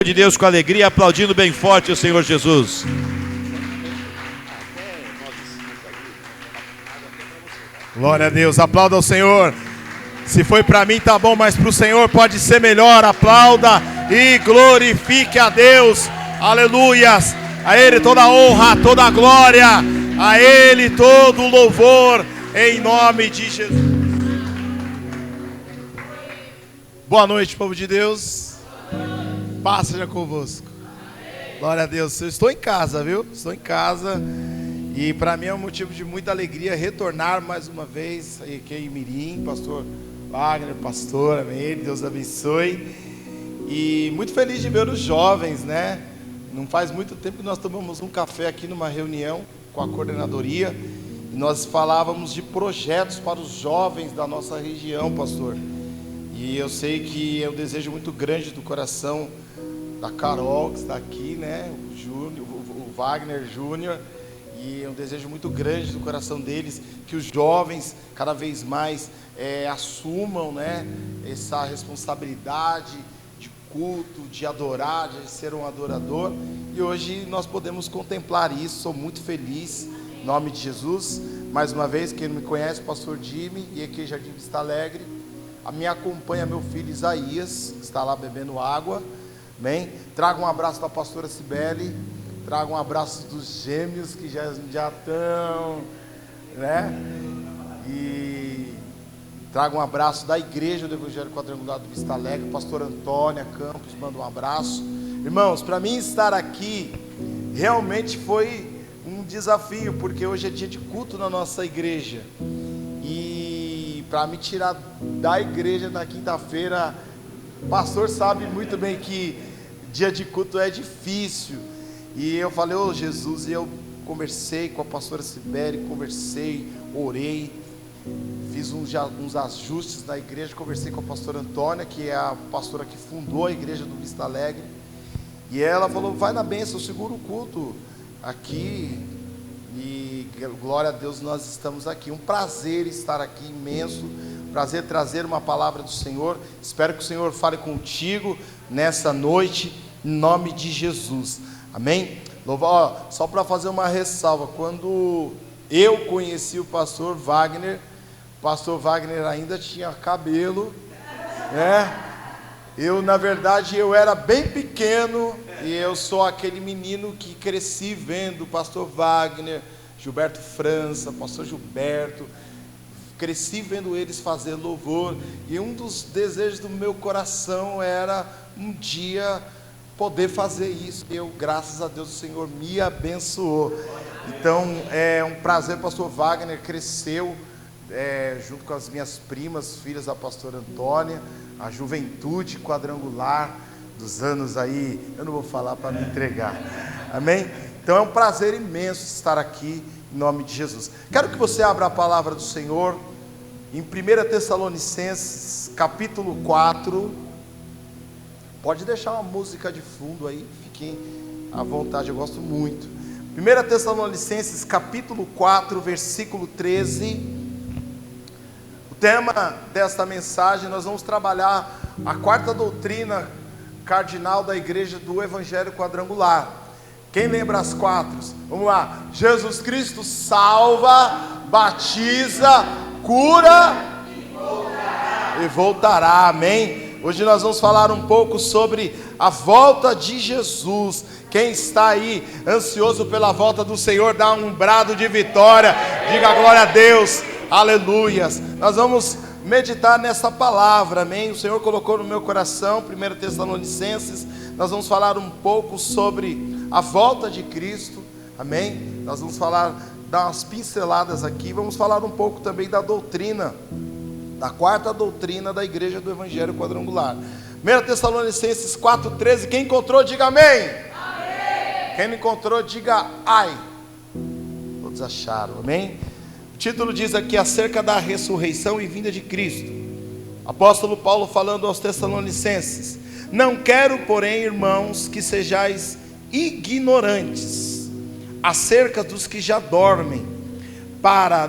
De Deus com alegria, aplaudindo bem forte o Senhor Jesus. Glória a Deus, aplauda ao Senhor. Se foi para mim tá bom, mas para o Senhor pode ser melhor. Aplauda e glorifique a Deus. Aleluias. A Ele toda a honra, toda a glória. A Ele todo o louvor, em nome de Jesus. Boa noite, povo de Deus. Paz seja convosco. Glória a Deus. Eu estou em casa, viu? Estou em casa. E para mim é um motivo de muita alegria retornar mais uma vez aqui em Mirim. Pastor Wagner, pastor, amém. Deus abençoe. E muito feliz de ver os jovens, né? Não faz muito tempo que nós tomamos um café aqui numa reunião com a coordenadoria. E nós falávamos de projetos para os jovens da nossa região, pastor. E eu sei que é um desejo muito grande do coração da Carol, que está aqui, né? O Wagner Júnior. E é um desejo muito grande do coração deles que os jovens cada vez mais assumam, né, essa responsabilidade de culto, de adorar, de ser um adorador. E hoje nós podemos contemplar isso. Sou muito feliz, em nome de Jesus. Mais uma vez, quem não me conhece, pastor Jimmy, e aqui Jardim Vista Alegre. A me acompanha meu filho Isaías, que está lá bebendo água. Bem, trago um abraço da pastora Cibele. Trago um abraço dos gêmeos que já estão, né? E trago um abraço da igreja do Evangelho Quadrangular do Vista Alegre. Pastor Antônia Campos manda um abraço. Irmãos, para mim estar aqui realmente foi um desafio, porque hoje é dia de culto na nossa igreja. E para me tirar da igreja na quinta-feira, o pastor sabe muito bem que dia de culto é difícil. E eu falei, ô Jesus, e eu conversei com a pastora Cibele, orei, fiz uns ajustes na igreja, conversei com a pastora Antônia, que é a pastora que fundou a igreja do Vista Alegre, e ela falou, vai na bênção, segura o culto aqui, e glória a Deus, nós estamos aqui. Um prazer estar aqui imenso, prazer trazer uma palavra do Senhor. Espero que o Senhor fale contigo nessa noite, em nome de Jesus. Amém? Só para fazer uma ressalva, quando eu conheci o pastor Wagner ainda tinha cabelo, né? Na verdade, eu era bem pequeno, e eu sou aquele menino que cresci vendo o pastor Wagner, Gilberto França, pastor Gilberto, cresci vendo eles fazer louvor, e um dos desejos do meu coração era um dia poder fazer isso. Eu, graças a Deus, o Senhor me abençoou. Então é um prazer. Pastor Wagner cresceu junto com as minhas primas, filhas da pastora Antônia, a juventude quadrangular dos anos aí, eu não vou falar para me entregar, amém? Então é um prazer imenso estar aqui em nome de Jesus. Quero que você abra a palavra do Senhor em 1 Tessalonicenses capítulo 4. Pode deixar uma música de fundo aí, fiquem à vontade, eu gosto muito. 1 Tessalonicenses capítulo 4, versículo 13. O tema desta mensagem, nós vamos trabalhar a quarta doutrina cardinal da igreja do Evangelho Quadrangular. Quem lembra as quatro? Vamos lá. Jesus Cristo salva, batiza, cura e voltará. Amém? Hoje nós vamos falar um pouco sobre a volta de Jesus. Quem está aí ansioso pela volta do Senhor, dá um brado de vitória, diga glória a Deus, aleluias. Nós vamos meditar nessa palavra, amém? O Senhor colocou no meu coração, 1 Tessalonicenses, nós vamos falar um pouco sobre a volta de Cristo, amém? Nós vamos dar umas pinceladas aqui, vamos falar um pouco também da doutrina, da quarta doutrina da igreja do Evangelho Quadrangular. 1 Tessalonicenses 4,13, quem encontrou, diga amém. Amém. Quem não encontrou, diga ai. Todos acharam, amém? O título diz aqui, acerca da ressurreição e vinda de Cristo. Apóstolo Paulo falando aos Tessalonicenses: não quero, porém, irmãos, que sejais ignorantes acerca dos que já dormem, para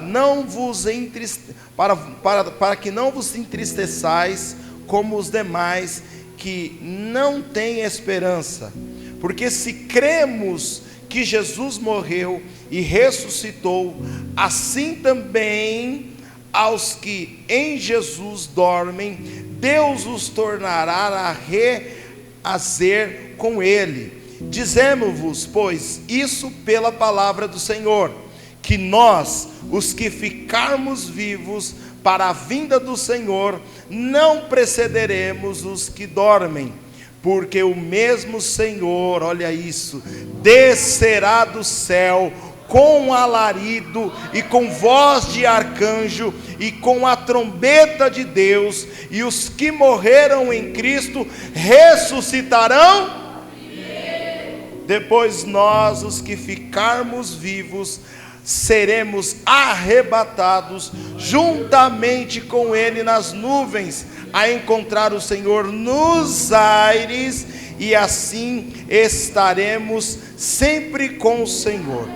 que não vos entristeçais como os demais que não têm esperança, porque se cremos que Jesus morreu e ressuscitou, assim também aos que em Jesus dormem, Deus os tornará a reazer com Ele. Dizemos-vos, pois, isso pela palavra do Senhor, que nós, os que ficarmos vivos para a vinda do Senhor, não precederemos os que dormem, porque o mesmo Senhor, olha isso, descerá do céu com alarido e com voz de arcanjo e com a trombeta de Deus, e os que morreram em Cristo ressuscitarão. Depois nós, os que ficarmos vivos, seremos arrebatados juntamente com Ele nas nuvens, a encontrar o Senhor nos aires, e assim estaremos sempre com o Senhor.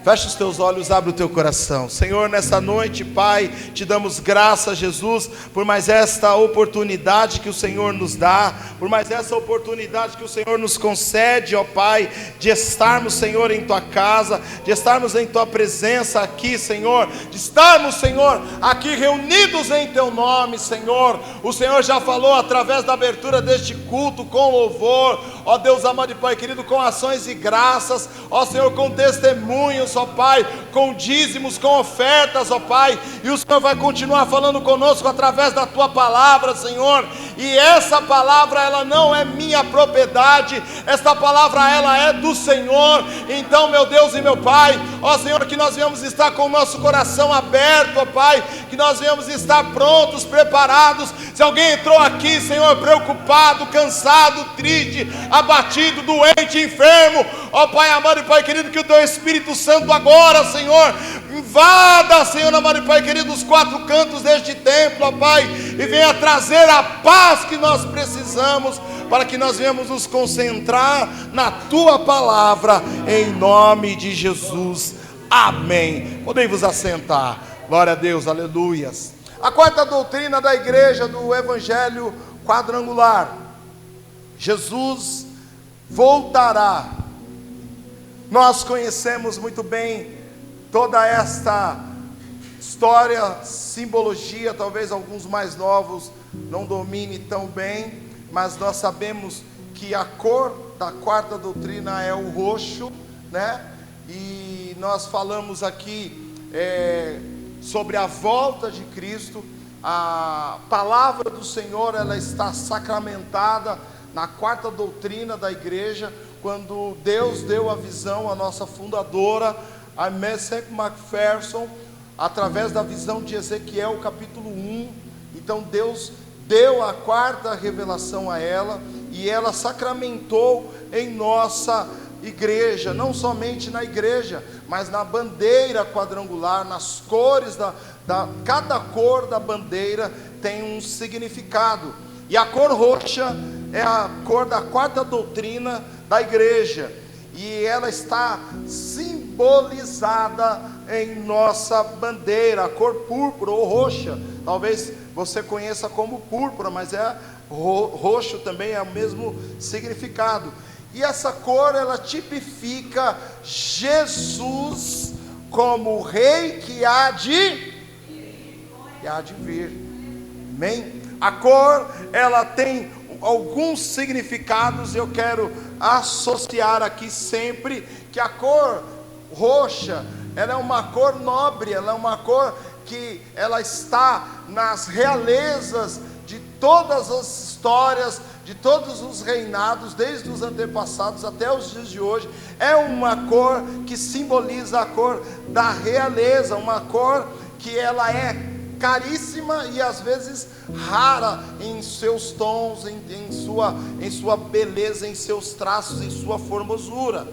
Fecha os teus olhos, abre o teu coração. Senhor, nessa noite, Pai, te damos graças, Jesus, por mais esta oportunidade que o Senhor nos dá, por mais essa oportunidade que o Senhor nos concede, ó Pai, de estarmos, Senhor, em tua casa, de estarmos em tua presença aqui, Senhor, de estarmos, Senhor, aqui reunidos em teu nome, Senhor. O Senhor já falou através da abertura deste culto com louvor, ó Deus amado e Pai querido, com ações e graças, ó Senhor, com testemunhos, ó Pai, com dízimos, com ofertas, ó Pai, e o Senhor vai continuar falando conosco através da tua palavra, Senhor. E essa palavra, ela não é minha propriedade, esta palavra, ela é do Senhor. Então, meu Deus e meu Pai, ó Senhor, que nós venhamos estar com o nosso coração aberto, ó Pai, que nós venhamos estar prontos, preparados. Se alguém entrou aqui, Senhor, preocupado, cansado, triste, abatido, doente, enfermo, ó Pai amado e Pai querido, que o teu Espírito Santo agora, Senhor, invada, Senhor amado e Pai querido, os quatro cantos deste templo, ó Pai, e venha trazer a paz que nós precisamos, para que nós venhamos nos concentrar na tua palavra, em nome de Jesus, amém. Podem vos assentar, glória a Deus, aleluias. A quarta doutrina da igreja do Evangelho quadrangular: Jesus voltará. Nós conhecemos muito bem toda esta história, simbologia, talvez alguns mais novos não dominem tão bem, mas nós sabemos que a cor da quarta doutrina é o roxo, né? E nós falamos aqui sobre a volta de Cristo. A palavra do Senhor, ela está sacramentada na quarta doutrina da igreja, quando Deus deu a visão à nossa fundadora, a Messek MacPherson, através da visão de Ezequiel capítulo 1. Então Deus deu a quarta revelação a ela, e ela sacramentou em nossa igreja, não somente na igreja, mas na bandeira quadrangular, nas cores cada cor da bandeira tem um significado, e a cor roxa é a cor da quarta doutrina da igreja, e ela está simbolizada em nossa bandeira. A cor púrpura ou roxa, talvez você conheça como púrpura, mas roxo também é o mesmo significado. E essa cor, ela tipifica Jesus como o rei que há de vir. Amém? A cor, ela tem alguns significados, e eu quero associar aqui sempre que a cor roxa, ela é uma cor nobre, ela é uma cor que ela está nas realezas de todas as histórias, de todos os reinados, desde os antepassados até os dias de hoje. É uma cor que simboliza a cor da realeza, uma cor que ela é caríssima e às vezes rara em seus tons, em sua beleza, em seus traços, em sua formosura.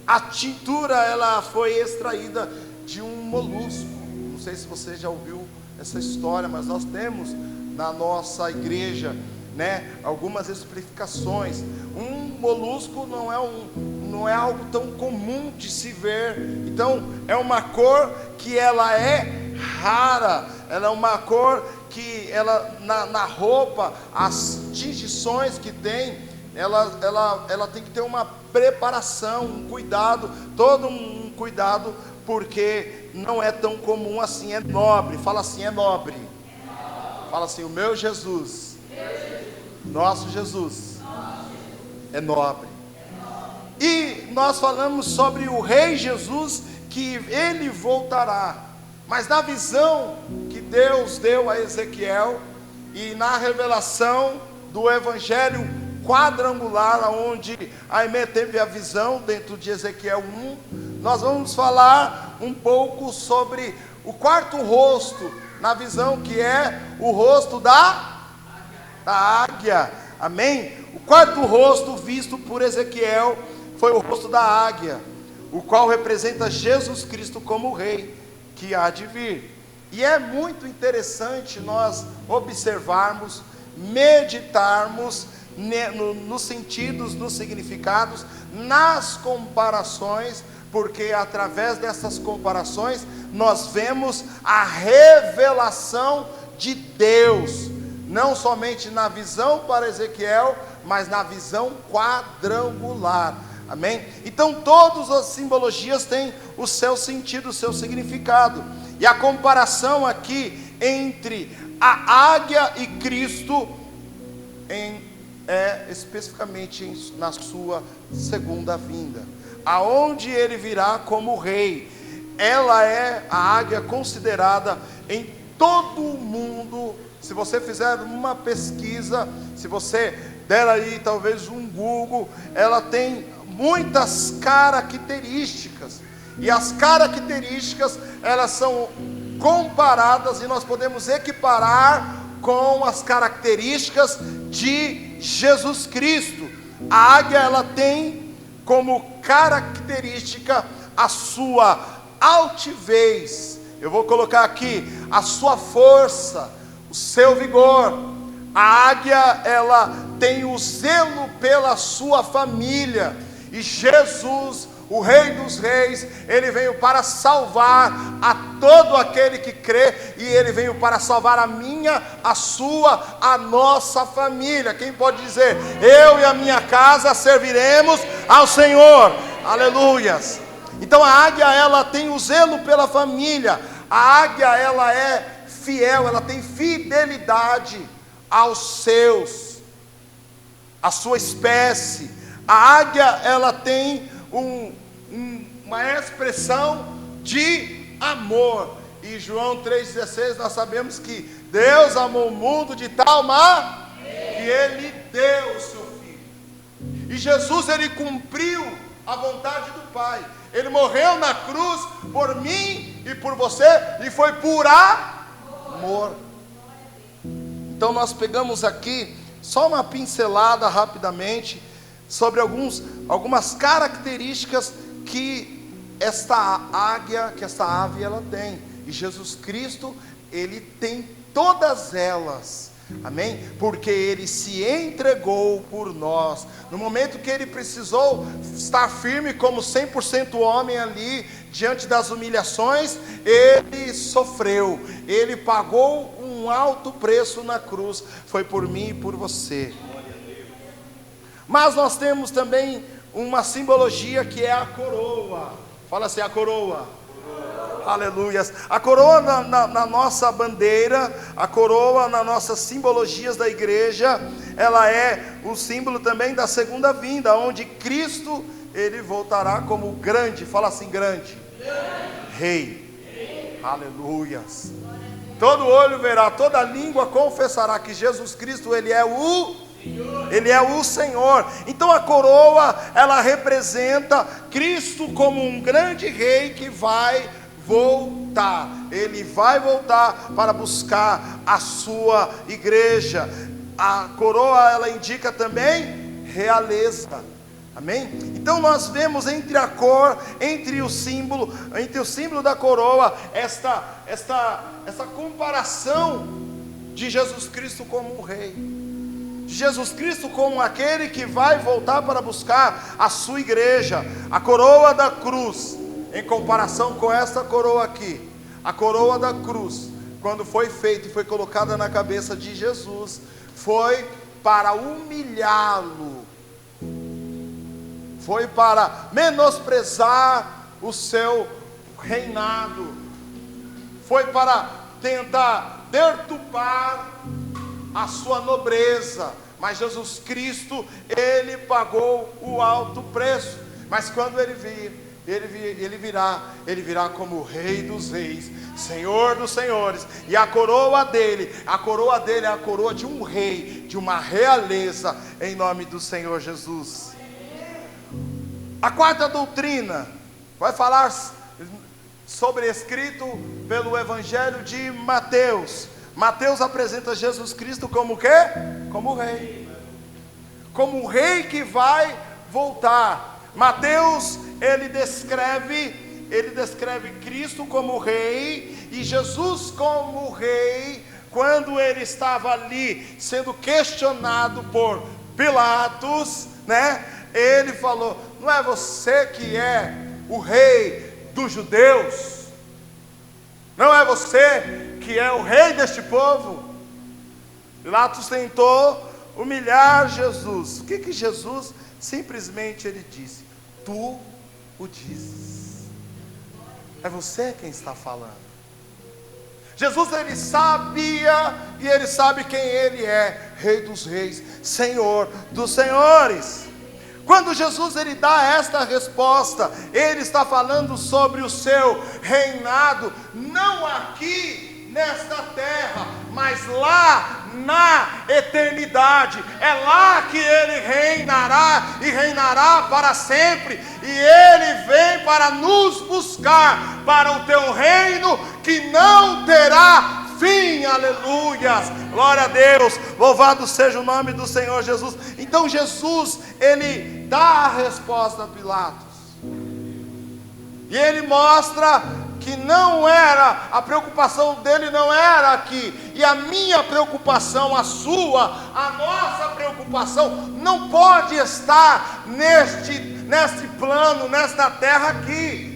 A tintura, ela foi extraída de um molusco. Não sei se você já ouviu essa história, mas nós temos na nossa igreja, né, algumas explicações. Um molusco não é algo tão comum de se ver. Então é uma cor que ela é rara, ela é uma cor que ela na roupa, as tingições que tem, ela tem que ter uma preparação, um cuidado, todo um cuidado, porque não é tão comum assim, é nobre. Fala assim, é nobre. Fala assim, o meu Jesus, nosso Jesus, é nobre. E nós falamos sobre o Rei Jesus, que ele voltará. Mas na visão que Deus deu a Ezequiel, e na revelação do Evangelho quadrangular, onde a Aimee teve a visão dentro de Ezequiel 1, nós vamos falar um pouco sobre o quarto rosto, na visão que é o rosto da águia. Amém? O quarto rosto visto por Ezequiel foi o rosto da águia, o qual representa Jesus Cristo como o Rei que há de vir. E é muito interessante nós observarmos, meditarmos nos sentidos, nos significados, nas comparações, porque através dessas comparações nós vemos a revelação de Deus, não somente na visão para Ezequiel, mas na visão quadrangular. Amém? Então todas as simbologias têm o seu sentido, o seu significado. E a comparação aqui entre a águia e Cristo é especificamente na sua segunda vinda, aonde ele virá como rei. Ela é a águia considerada em todo o mundo. Se você fizer uma pesquisa, se você der aí talvez um Google, ela tem muitas características, e as características elas são comparadas, e nós podemos equiparar com as características de Jesus Cristo. A águia ela tem como característica a sua altivez, eu vou colocar aqui, a sua força, o seu vigor. A águia ela tem o zelo pela sua família. E Jesus, o Rei dos Reis, ele veio para salvar a todo aquele que crê, e ele veio para salvar a minha, a sua, a nossa família. Quem pode dizer, eu e a minha casa serviremos ao Senhor? Aleluias. Então a águia ela tem o zelo pela família. A águia ela é fiel, ela tem fidelidade aos seus, a sua espécie. A águia ela tem uma expressão de amor. E João 3,16 nós sabemos que Deus amou o mundo de tal maneira que ele deu o seu Filho. E Jesus ele cumpriu a vontade do Pai. Ele morreu na cruz por mim e por você, e foi por amor. Então nós pegamos aqui só uma pincelada rapidamente sobre algumas características que esta águia, que esta ave ela tem. E Jesus Cristo, ele tem todas elas. Amém? Porque ele se entregou por nós. No momento que ele precisou estar firme como 100% homem ali, diante das humilhações, ele sofreu. Ele pagou um alto preço na cruz. Foi por mim e por você. Mas nós temos também uma simbologia que é a coroa. Fala assim, a coroa. Aleluias. A coroa na nossa bandeira, a coroa nas nossas simbologias da igreja, ela é o símbolo também da segunda vinda, onde Cristo, ele voltará como grande, fala assim, grande Rei. Aleluias. Todo olho verá, toda língua confessará que Jesus Cristo, ele é o Senhor. Então a coroa, ela representa Cristo como um grande rei que vai voltar. Ele vai voltar para buscar a sua igreja. A coroa, ela indica também realeza. Amém? Então nós vemos entre a cor, entre o símbolo da coroa, esta comparação de Jesus Cristo como um rei. Jesus Cristo como aquele que vai voltar para buscar a sua igreja. A coroa da cruz, em comparação com esta coroa aqui, a coroa da cruz, quando foi feita e foi colocada na cabeça de Jesus, foi para humilhá-lo, foi para menosprezar o seu reinado, foi para tentar deturpar a sua nobreza. Mas Jesus Cristo, Ele pagou o alto preço. Mas quando Ele vir, Ele virá como Rei dos Reis, Senhor dos Senhores. E a coroa dele é a coroa de um rei, de uma realeza, em nome do Senhor Jesus. A quarta doutrina vai falar sobre, escrito pelo Evangelho de Mateus. Mateus apresenta Jesus Cristo como o quê? Como rei. Como o rei que vai voltar. Mateus, ele descreve Cristo como rei e Jesus como rei, quando ele estava ali sendo questionado por Pilatos, né? Ele falou: não é você que é o rei dos judeus? Não é você que é o rei deste povo? Pilatos tentou humilhar Jesus. O que Jesus simplesmente ele disse? Tu o dizes. É você quem está falando. Jesus, ele sabia, e ele sabe quem ele é: Rei dos reis, Senhor dos senhores. Quando Jesus ele dá esta resposta, ele está falando sobre o seu reinado, não aqui nesta terra, mas lá na eternidade. É lá que ele reinará e reinará para sempre. E ele vem para nos buscar para o teu reino que não terá fim. Aleluias, glória a Deus, louvado seja o nome do Senhor Jesus. Então Jesus, ele dá a resposta a Pilatos, e ele mostra que não era, a preocupação dele não era aqui, e a minha preocupação, a sua, a nossa preocupação não pode estar neste plano, nesta terra aqui.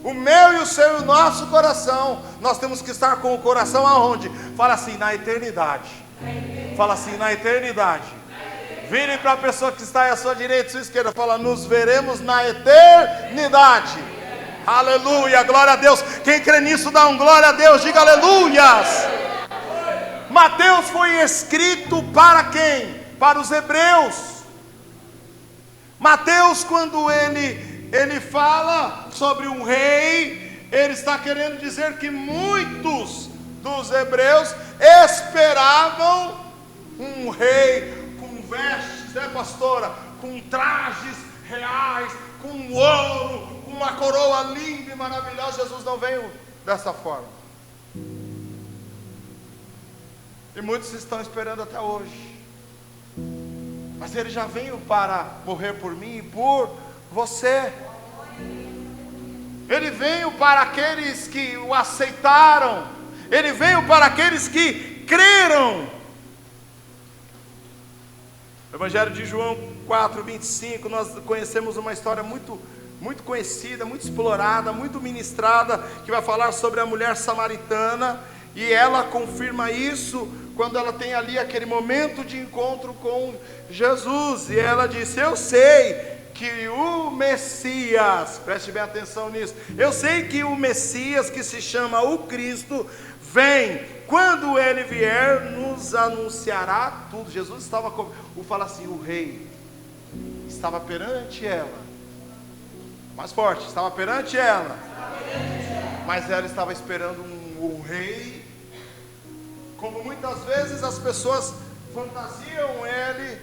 O meu e o seu e o nosso coração, nós temos que estar com o coração aonde? Fala assim, na eternidade. Fala assim, na eternidade. Vire para a pessoa que está à sua direita e à sua esquerda, fala: nos veremos na eternidade. Aleluia, glória a Deus. Quem crê nisso dá um glória a Deus, diga aleluias. Mateus foi escrito para quem? Para os hebreus. Mateus, quando ele fala sobre um rei, ele está querendo dizer que muitos dos hebreus esperavam um rei com vestes, né, pastora? Com trajes reais, com ouro, com uma coroa linda e maravilhosa. Jesus não veio dessa forma. E muitos estão esperando até hoje. Mas ele já veio para morrer por mim e por você. Ele veio para aqueles que o aceitaram. Ele veio para aqueles que creram. Evangelho de João 4:25, nós conhecemos uma história muito conhecida, muito explorada, muito ministrada, que vai falar sobre a mulher samaritana, e ela confirma isso quando ela tem ali aquele momento de encontro com Jesus, e ela disse: eu sei que o Messias, preste bem atenção nisso, eu sei que o Messias, que se chama o Cristo, vem. Quando ele vier, nos anunciará tudo. Jesus estava, fala assim, o rei estava perante ela, mais forte, estava perante ela, mas ela estava esperando um rei, como muitas vezes as pessoas fantasiam ele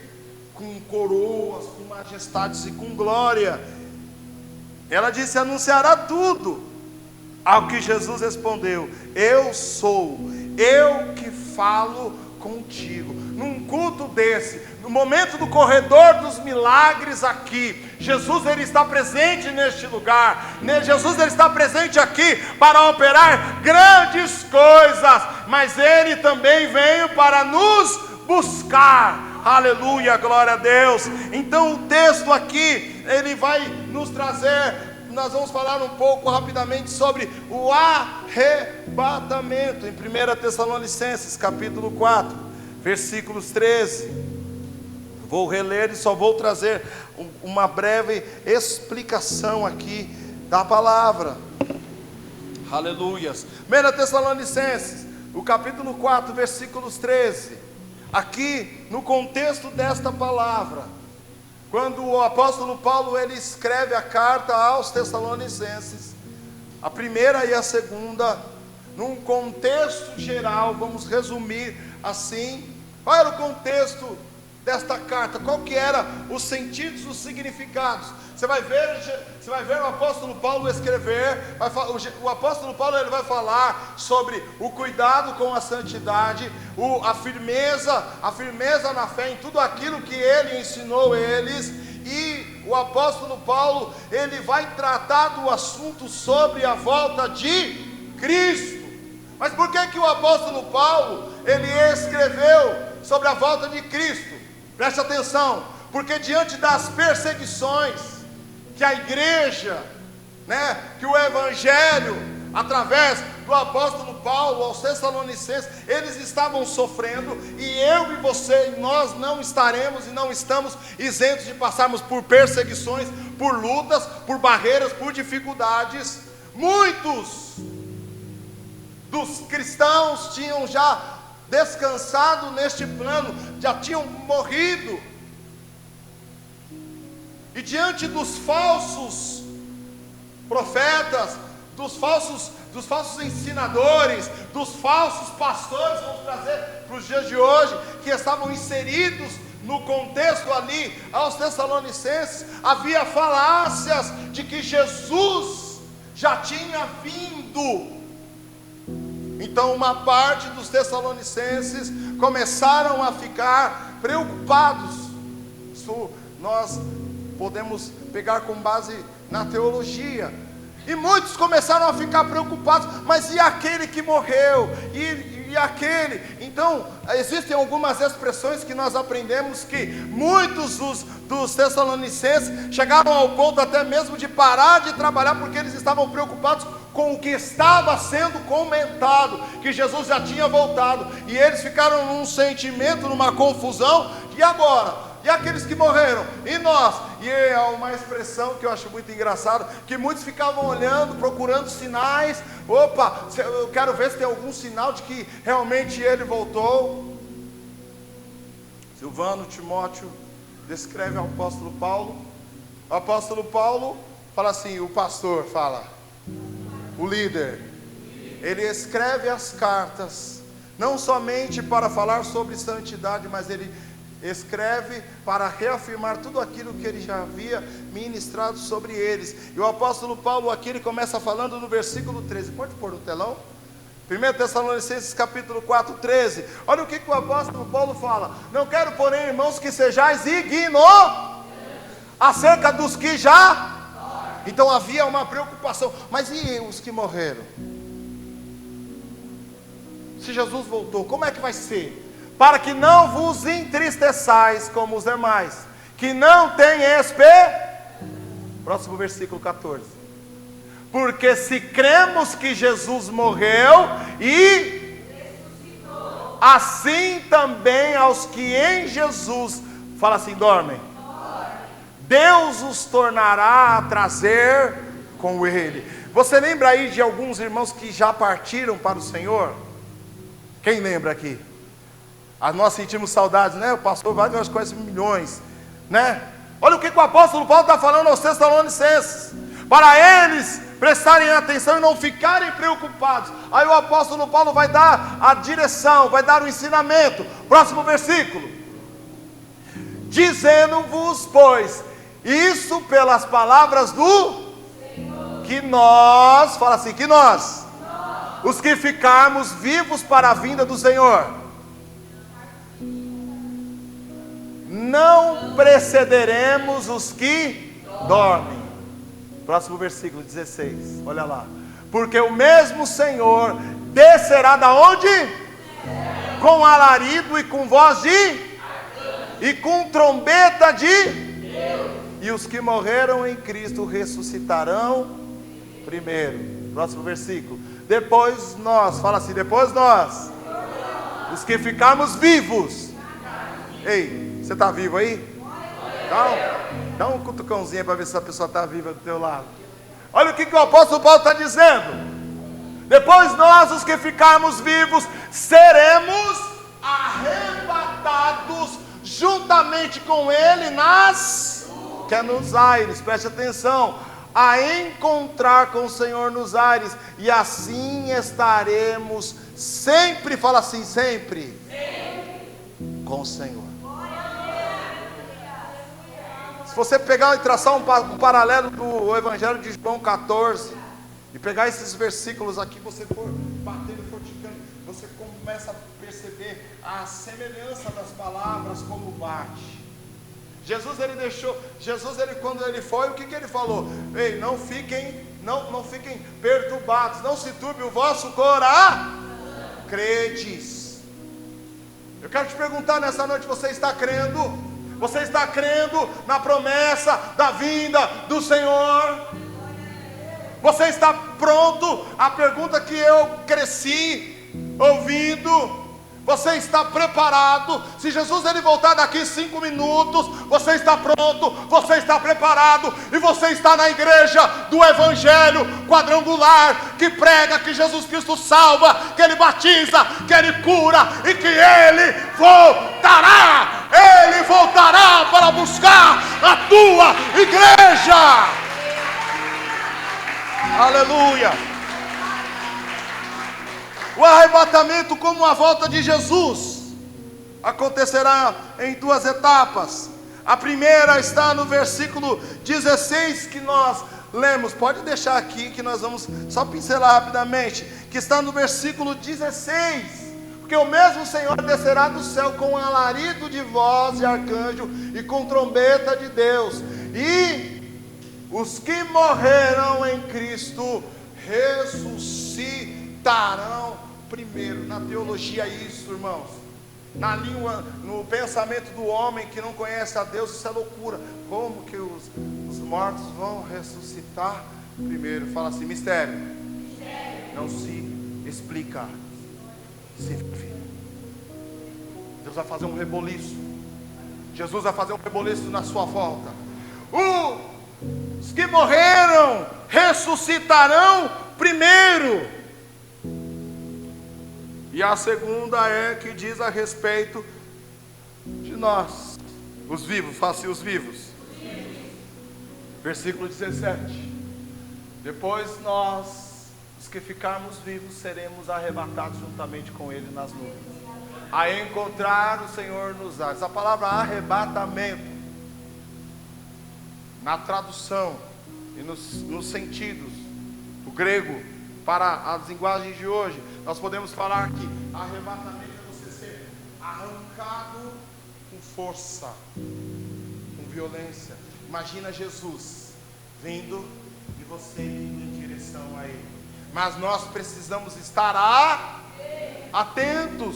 com coroas, com majestades e com glória. Ela disse: anunciará tudo. Ao que Jesus respondeu: eu sou, eu que falo contigo. Num culto desse, no momento do corredor dos milagres aqui, Jesus ele está presente neste lugar. Jesus ele está presente aqui para operar grandes coisas, mas ele também veio para nos buscar. Aleluia, glória a Deus. Então o texto aqui, ele vai nos trazer nós vamos falar um pouco rapidamente sobre o arrebatamento, em 1 Tessalonicenses, capítulo 4, versículos 13. Vou reler e só vou trazer uma breve explicação aqui da palavra. Aleluias. 1 Tessalonicenses, o capítulo 4, versículos 13. Aqui, no contexto desta palavra, quando o apóstolo Paulo ele escreve a carta aos Tessalonicenses, a primeira e a segunda, num contexto geral, vamos resumir assim. Qual era o contexto desta carta? Qual que era os sentidos, os significados? Você vai ver o apóstolo Paulo escrever, o apóstolo Paulo ele vai falar sobre o cuidado com a santidade, a firmeza na fé, em tudo aquilo que ele ensinou eles. E o apóstolo Paulo ele vai tratar do assunto sobre a volta de Cristo. Mas por que o apóstolo Paulo ele escreveu sobre a volta de Cristo? Preste atenção, porque diante das perseguições que a igreja, que o evangelho, através do apóstolo Paulo aos Tessalonicenses, eles estavam sofrendo, e eu e você, nós não estaremos e não estamos isentos de passarmos por perseguições, por lutas, por barreiras, por dificuldades. Muitos dos cristãos tinham já descansado neste plano, já tinham morrido, e diante dos falsos profetas, dos falsos ensinadores, dos falsos pastores, vamos trazer para os dias de hoje, que estavam inseridos no contexto ali aos Tessalonicenses, havia falácias de que Jesus já tinha vindo. Então uma parte dos Tessalonicenses começaram a ficar preocupados. Isso nós podemos pegar com base na teologia. E muitos começaram a ficar preocupados. Mas e aquele que morreu? E aquele? Então existem algumas expressões que nós aprendemos, que muitos dos Tessalonicenses chegaram ao ponto até mesmo de parar de trabalhar, porque eles estavam preocupados com o que estava sendo comentado, que Jesus já tinha voltado, e eles ficaram num sentimento, numa confusão. E agora? E aqueles que morreram? E nós? E é uma expressão que eu acho muito engraçado, que muitos ficavam olhando, procurando sinais. Opa, eu quero ver se tem algum sinal de que realmente ele voltou. Silvano Timóteo descreve ao apóstolo Paulo. O apóstolo Paulo fala assim, o pastor fala, o líder, ele escreve as cartas, não somente para falar sobre santidade, mas ele escreve para reafirmar tudo aquilo que ele já havia ministrado sobre eles. E o apóstolo Paulo aqui, ele começa falando no versículo 13, pode pôr no telão? 1 Tessalonicenses capítulo 4, 13, olha o que o apóstolo Paulo fala: não quero, porém, irmãos, que sejais ignorantes acerca dos que já... Então havia uma preocupação, mas e os que morreram? Se Jesus voltou, como é que vai ser? Para que não vos entristeçais como os demais, que não têm esperança. Próximo versículo 14. Porque se cremos que Jesus morreu e ressuscitou, assim também aos que em Jesus, fala assim, dormem, Deus os tornará a trazer com ele. Você lembra aí de alguns irmãos que já partiram para o Senhor? Quem lembra aqui? Nós sentimos saudades, né? O pastor vai, nós conhecemos milhões, né? Olha o que o apóstolo Paulo está falando aos Tessalonicenses, para eles prestarem atenção e não ficarem preocupados. Aí o apóstolo Paulo vai dar a direção, vai dar o ensinamento. Próximo versículo: dizendo-vos, pois, isso pelas palavras do Senhor, que nós, fala assim, que nós, os que ficarmos vivos para a vinda do Senhor, não precederemos os que dormem. Próximo versículo 16, olha lá. Porque o mesmo Senhor descerá da onde? Com alarido e com voz de... e com trombeta de... E os que morreram em Cristo ressuscitarão primeiro. Próximo versículo. Depois nós, fala assim, depois nós, os que ficarmos vivos. Ei, você está vivo aí? Dá um cutucãozinho para ver se a pessoa está viva do teu lado. Olha o que o apóstolo Paulo está dizendo. Depois nós, os que ficarmos vivos, seremos arrebatados juntamente com ele nos aires, preste atenção, a encontrar com o Senhor nos aires, e assim estaremos sempre, fala assim, sempre com o Senhor. Se você pegar e traçar um paralelo do Evangelho de João 14, e pegar esses versículos aqui, você for batendo, fortificando, você começa a perceber a semelhança das palavras como bate. Jesus quando ele foi, o que ele falou? Ei, não fiquem perturbados, não se turbe o vosso coração, credes. Eu quero te perguntar nessa noite, você está crendo? Você está crendo na promessa da vinda do Senhor? Você está pronto? A pergunta que eu cresci ouvindo. Você está preparado? Se Jesus ele voltar daqui 5 minutos, você está pronto, você está preparado, e você está na igreja do Evangelho quadrangular, que prega que Jesus Cristo salva, que Ele batiza, que Ele cura, e que Ele voltará. Ele voltará para buscar a tua igreja. Aleluia. O arrebatamento, como a volta de Jesus, acontecerá em 2 etapas. A primeira está no versículo 16 que nós lemos. Pode deixar aqui que nós vamos só pincelar rapidamente. Que está no versículo 16. Porque o mesmo Senhor descerá do céu com alarido de voz e arcanjo e com trombeta de Deus. E os que morreram em Cristo ressuscitarão primeiro. Na teologia isso, irmãos. Na língua, no pensamento do homem que não conhece a Deus, isso é loucura. Como que os mortos vão ressuscitar primeiro? Fala assim, mistério. Não se explica. Se vive. Deus vai fazer um reboliço. Jesus vai fazer um reboliço na sua volta. Os que morreram ressuscitarão primeiro. E a segunda é que diz a respeito de nós, os vivos, fala assim, os vivos. Versículo 17. Depois nós, os que ficarmos vivos, seremos arrebatados juntamente com Ele nas nuvens, a encontrar o Senhor nos ares. A palavra arrebatamento, na tradução e nos sentidos, o grego, para as linguagens de hoje, nós podemos falar que arrebatamento é você ser arrancado com força, com violência. Imagina Jesus vindo e você indo em direção a Ele. Mas nós precisamos estar atentos,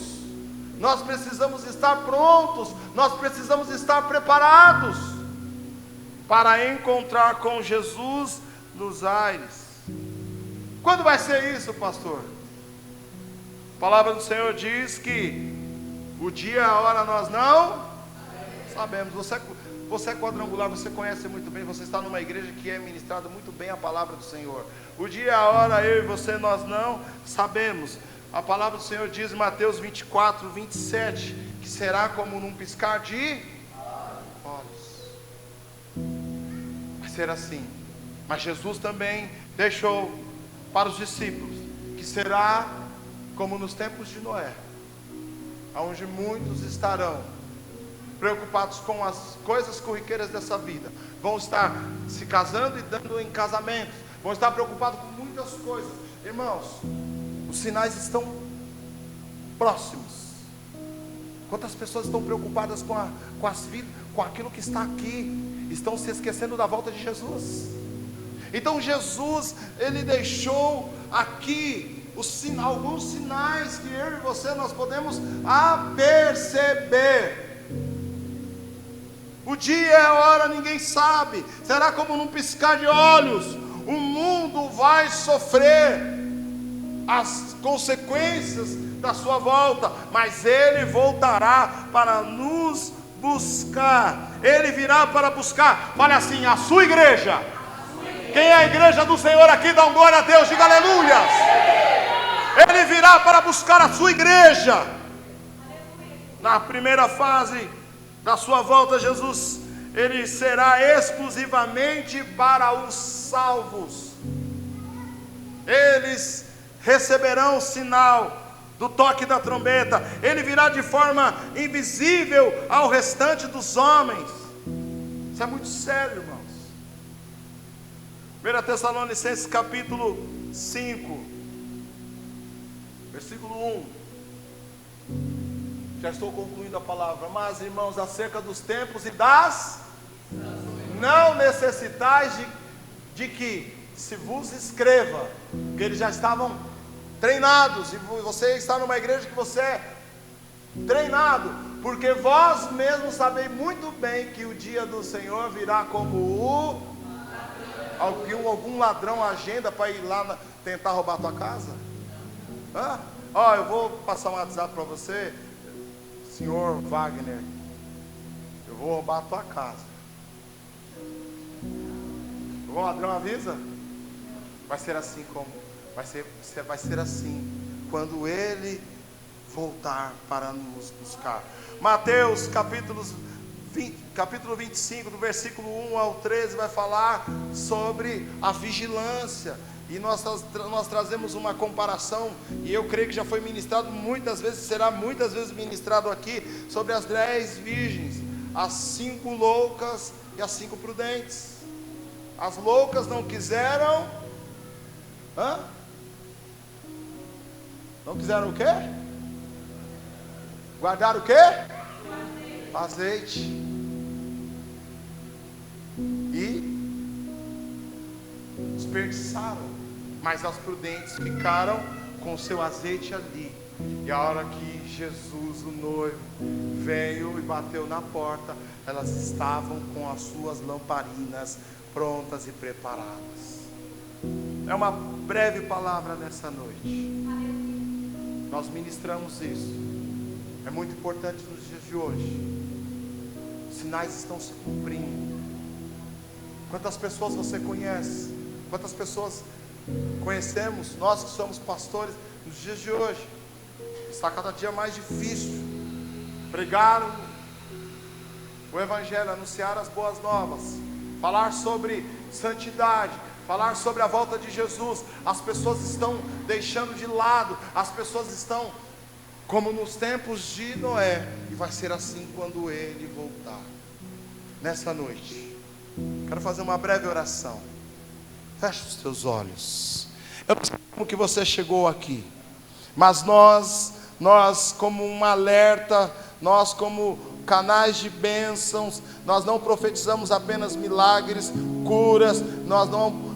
nós precisamos estar prontos, nós precisamos estar preparados para encontrar com Jesus nos aires. Quando vai ser isso, pastor? A palavra do Senhor diz que o dia e a hora nós não sabemos. Você é quadrangular, você conhece muito bem, você está numa igreja que é ministrada muito bem a palavra do Senhor. O dia e a hora, eu e você, nós não sabemos. A palavra do Senhor diz em Mateus 24, 27, que será como num piscar de olhos. Vai ser assim. Mas Jesus também deixou para os discípulos que será como nos tempos de Noé, onde muitos estarão preocupados com as coisas corriqueiras dessa vida, vão estar se casando e dando em casamentos, vão estar preocupados com muitas coisas. Irmãos, os sinais estão próximos. Quantas pessoas estão preocupadas com as vidas, com aquilo que está aqui, estão se esquecendo da volta de Jesus. Então Jesus, Ele deixou aqui alguns sinais que eu e você nós podemos perceber. O dia e a hora ninguém sabe. Será como num piscar de olhos. O mundo vai sofrer as consequências da sua volta, mas Ele voltará para nos buscar. Ele virá para buscar. Fale assim: a sua igreja. Quem é a igreja do Senhor aqui, dá um glória a Deus, diga aleluias. Ele virá para buscar a sua igreja. Na primeira fase da sua volta, Jesus, Ele será exclusivamente para os salvos. Eles receberão o sinal do toque da trombeta. Ele virá de forma invisível ao restante dos homens. Isso é muito sério, irmãos. 1 Tessalonicenses capítulo 5, versículo 1. Já estou concluindo a palavra. Mas, irmãos, acerca dos tempos e das, não necessitais de que se vos escreva, porque eles já estavam treinados, e você está numa igreja que você é treinado, porque vós mesmos sabeis muito bem que o dia do Senhor virá como algum ladrão agenda para ir lá tentar roubar a tua casa. Eu vou passar um WhatsApp para você, senhor Wagner, eu vou roubar a tua casa. O ladrão avisa? Vai ser assim vai ser assim quando Ele voltar para nos buscar. Mateus capítulo 25, do versículo 1 ao 13, vai falar sobre a vigilância. E nós trazemos uma comparação, e eu creio que já foi ministrado muitas vezes, será muitas vezes ministrado aqui, sobre as 10 virgens, as 5 loucas e as 5 prudentes. As loucas não quiseram, não quiseram o quê? Guardar o quê? Azeite. E desperdiçaram. Mas as prudentes ficaram com o seu azeite ali. E a hora que Jesus, o noivo, veio e bateu na porta, elas estavam com as suas lamparinas prontas e preparadas. É uma breve palavra nessa noite. Nós ministramos isso. É muito importante nos dias de hoje. Os sinais estão se cumprindo. Quantas pessoas você conhece? Quantas pessoas conhecemos? Nós que somos pastores nos dias de hoje. Está cada dia mais difícil pregar o Evangelho, anunciar as boas novas, falar sobre santidade, falar sobre a volta de Jesus. As pessoas estão deixando de lado, as pessoas estão como nos tempos de Noé, e vai ser assim quando Ele voltar. Nessa noite, quero fazer uma breve oração. Feche os teus olhos. Eu não sei como que você chegou aqui, mas nós como um alerta, nós como canais de bênçãos, nós não profetizamos apenas milagres, curas, nós não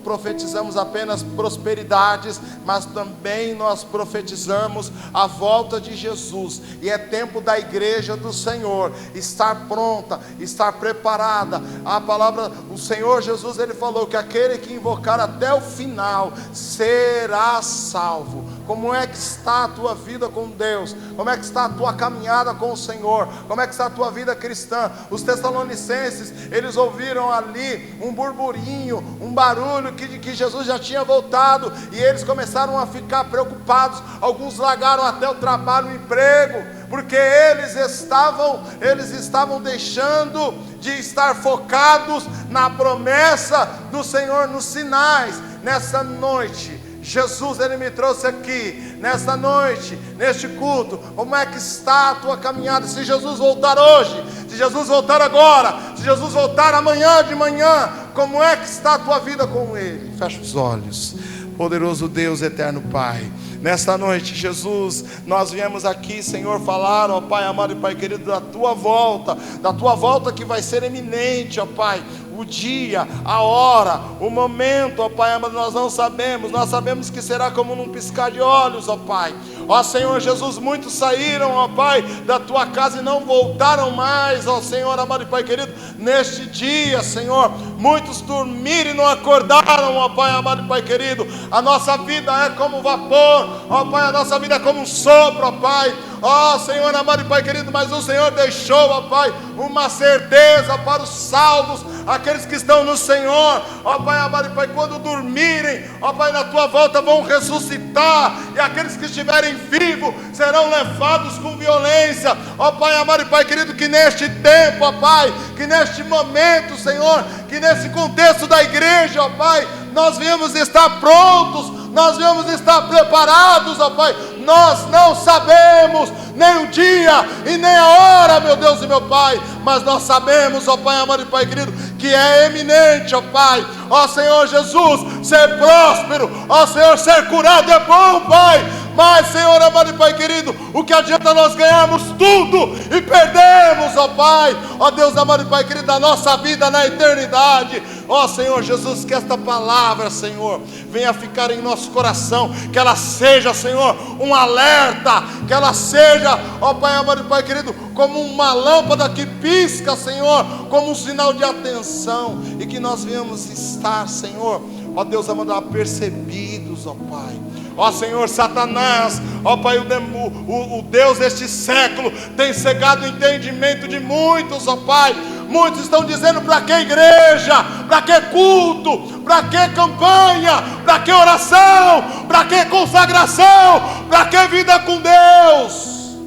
profetizamos apenas prosperidades, mas também nós profetizamos a volta de Jesus. E é tempo da igreja do Senhor estar pronta, estar preparada. A palavra, o Senhor Jesus, Ele falou que aquele que invocar até o final será salvo. Como é que está a tua vida com Deus? Como é que está a tua caminhada com o Senhor? Como é que está a tua vida cristã? Os Tessalonicenses, eles ouviram ali um burburinho, um barulho que Jesus já tinha voltado, e eles começaram a ficar preocupados. Alguns largaram até o trabalho, o emprego, porque eles estavam deixando de estar focados na promessa do Senhor, nos sinais. Nessa noite, Jesus, Ele me trouxe aqui, nesta noite, neste culto. Como é que está a tua caminhada? Se Jesus voltar hoje, se Jesus voltar agora, se Jesus voltar amanhã de manhã, como é que está a tua vida com Ele? Fecha os olhos. Poderoso Deus, eterno Pai, nesta noite, Jesus, nós viemos aqui, Senhor, falar, ó Pai amado e Pai querido, da tua volta que vai ser eminente, ó Pai. o dia, a hora, o momento, ó Pai amado, nós não sabemos. Nós sabemos que será como num piscar de olhos, ó Pai. Ó Senhor Jesus, muitos saíram, ó Pai, da tua casa e não voltaram mais, ó Senhor amado e Pai querido, neste dia, Senhor. Muitos dormiram e não acordaram, ó Pai amado e Pai querido. A nossa vida é como vapor, ó Pai, a nossa vida é como um sopro, ó Pai. Ó Senhor amado e Pai querido, mas o Senhor deixou, ó Pai, uma certeza para os salvos, aqueles que estão no Senhor, ó Pai amado e Pai, quando dormirem, ó Pai, na tua volta vão ressuscitar, e aqueles que estiverem vivos serão levados com violência, ó Pai amado e Pai querido, que neste tempo, ó Pai, que neste momento, Senhor, que nesse contexto da igreja, ó Pai, nós viemos estar prontos, nós viemos estar preparados, ó Pai. Nós não sabemos nem o dia e nem a hora, meu Deus e meu Pai, mas nós sabemos, ó Pai amado e Pai querido, que é eminente, ó Pai, ó Senhor Jesus, ser próspero, ó Senhor, ser curado é bom, Pai. Mas, Senhor amado e Pai querido, o que adianta nós ganharmos tudo e perdermos, ó Pai, ó Deus amado e Pai querido, a nossa vida na eternidade. Ó Senhor Jesus, que esta palavra, Senhor, venha ficar em nosso coração, que ela seja, Senhor, um alerta, que ela seja, ó Pai amado e Pai querido, como uma lâmpada que pisca, Senhor, como um sinal de atenção, e que nós venhamos estar, Senhor, ó Deus amado, apercebidos, ó Pai. Ó Senhor, Satanás, ó Pai, o Deus deste século tem cegado o entendimento de muitos, ó Pai. Muitos estão dizendo: para que igreja, para que culto, para que campanha, para que oração, para que consagração, para que vida com Deus.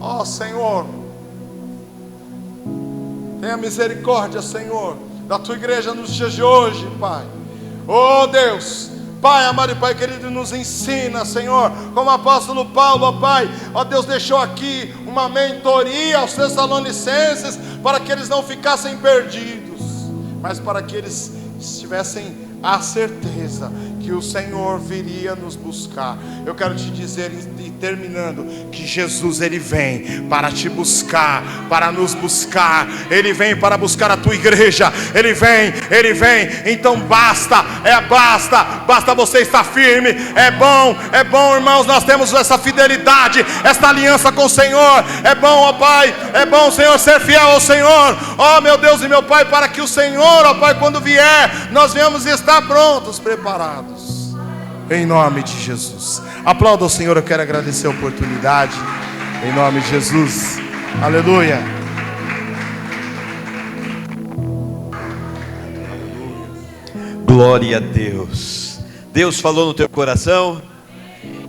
Ó Senhor, tenha misericórdia, Senhor, da tua igreja nos dias de hoje, Pai. Ó Deus, Pai amado e Pai querido, nos ensina, Senhor, como o apóstolo Paulo, ó Pai, ó Deus, deixou aqui uma mentoria aos Tessalonicenses, para que eles não ficassem perdidos, mas para que eles tivessem a certeza que o Senhor viria nos buscar. Eu quero te dizer, e terminando, que Jesus, Ele vem para te buscar, para nos buscar. Ele vem para buscar a tua igreja. Ele vem. Então basta você estar firme. É bom, irmãos, nós temos essa fidelidade, esta aliança com o Senhor. É bom, ó Pai, é bom, Senhor, ser fiel ao Senhor. Ó meu Deus e meu Pai, para que o Senhor, ó Pai, quando vier, nós venhamos estar prontos, preparados. Em nome de Jesus. Aplauda o Senhor, eu quero agradecer a oportunidade. Em nome de Jesus. Aleluia. Glória a Deus. Deus falou no teu coração?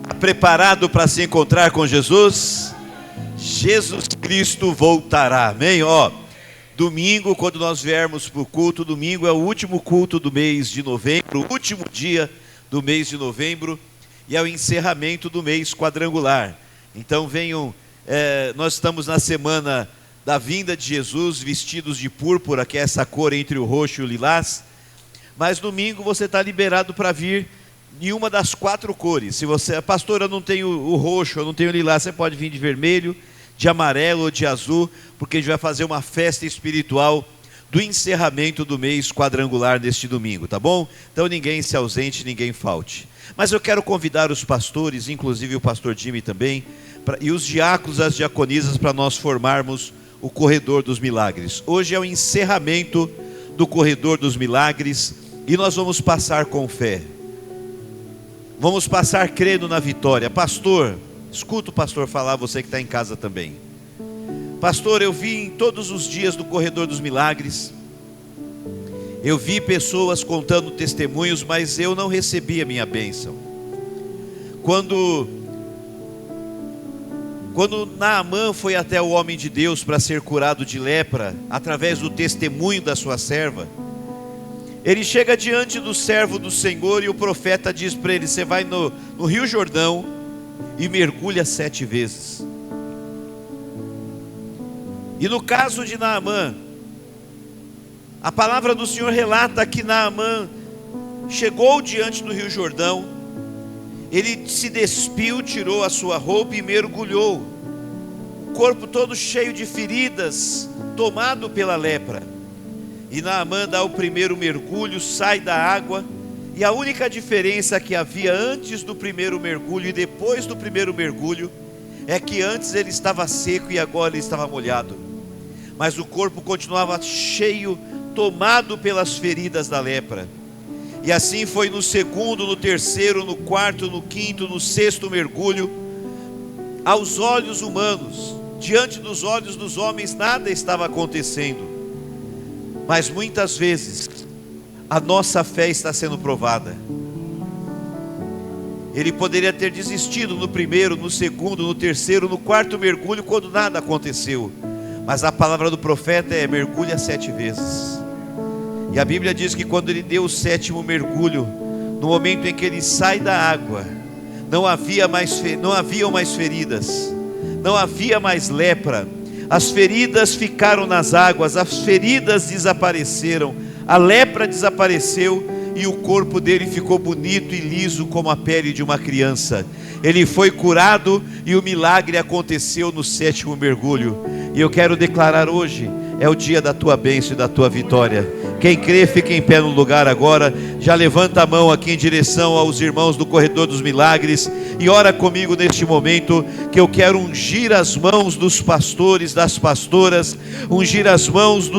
Está preparado para se encontrar com Jesus? Jesus Cristo voltará. Amém? Ó, domingo, quando nós viermos para o culto, domingo é o último culto do mês de novembro, o último dia do mês de novembro, e é o encerramento do mês quadrangular. Então venham, nós estamos na semana da vinda de Jesus, vestidos de púrpura, que é essa cor entre o roxo e o lilás, mas domingo você está liberado para vir em uma das 4 cores. Se você, pastor, eu não tenho o roxo, eu não tenho o lilás, você pode vir de vermelho, de amarelo ou de azul, porque a gente vai fazer uma festa espiritual do encerramento do mês quadrangular neste domingo, tá bom? Então ninguém se ausente, ninguém falte. Mas eu quero convidar os pastores, inclusive o pastor Jimmy também, e os diáconos, as diaconisas, para nós formarmos o Corredor dos Milagres. Hoje é o encerramento do Corredor dos Milagres, e nós vamos passar com fé. Vamos passar crendo na vitória. Pastor, escuta o pastor falar, você que está em casa também. Pastor, eu vi em todos os dias do Corredor dos Milagres, eu vi pessoas contando testemunhos, mas eu não recebi a minha bênção. Quando Naamã foi até o homem de Deus para ser curado de lepra, através do testemunho da sua serva, ele chega diante do servo do Senhor e o profeta diz para ele: você vai no Rio Jordão e mergulha 7 vezes. E no caso de Naamã, a palavra do Senhor relata que Naamã chegou diante do Rio Jordão, ele se despiu, tirou a sua roupa e mergulhou, o corpo todo cheio de feridas, tomado pela lepra. E Naamã dá o primeiro mergulho, sai da água, e a única diferença que havia antes do primeiro mergulho e depois do primeiro mergulho é que antes ele estava seco e agora ele estava molhado, mas o corpo continuava cheio, tomado pelas feridas da lepra. E assim foi no segundo, no terceiro, no quarto, no quinto, no sexto mergulho. Aos olhos humanos, diante dos olhos dos homens, nada estava acontecendo. Mas muitas vezes a nossa fé está sendo provada. Ele poderia ter desistido no primeiro, no segundo, no terceiro, no quarto mergulho, quando nada aconteceu. Mas a palavra do profeta é: mergulha 7 vezes. E a Bíblia diz que quando ele deu o 7º mergulho, no momento em que ele sai da água, não haviam mais feridas, não havia mais lepra. As feridas ficaram nas águas, as feridas desapareceram, a lepra desapareceu e o corpo dele ficou bonito e liso como a pele de uma criança. Ele foi curado e o milagre aconteceu no 7º mergulho. E eu quero declarar hoje: é o dia da tua bênção e da tua vitória. Quem crê, fica em pé no lugar agora. Já levanta a mão aqui em direção aos irmãos do corredor dos milagres e ora comigo neste momento, que eu quero ungir as mãos dos pastores, das pastoras, ungir as mãos dos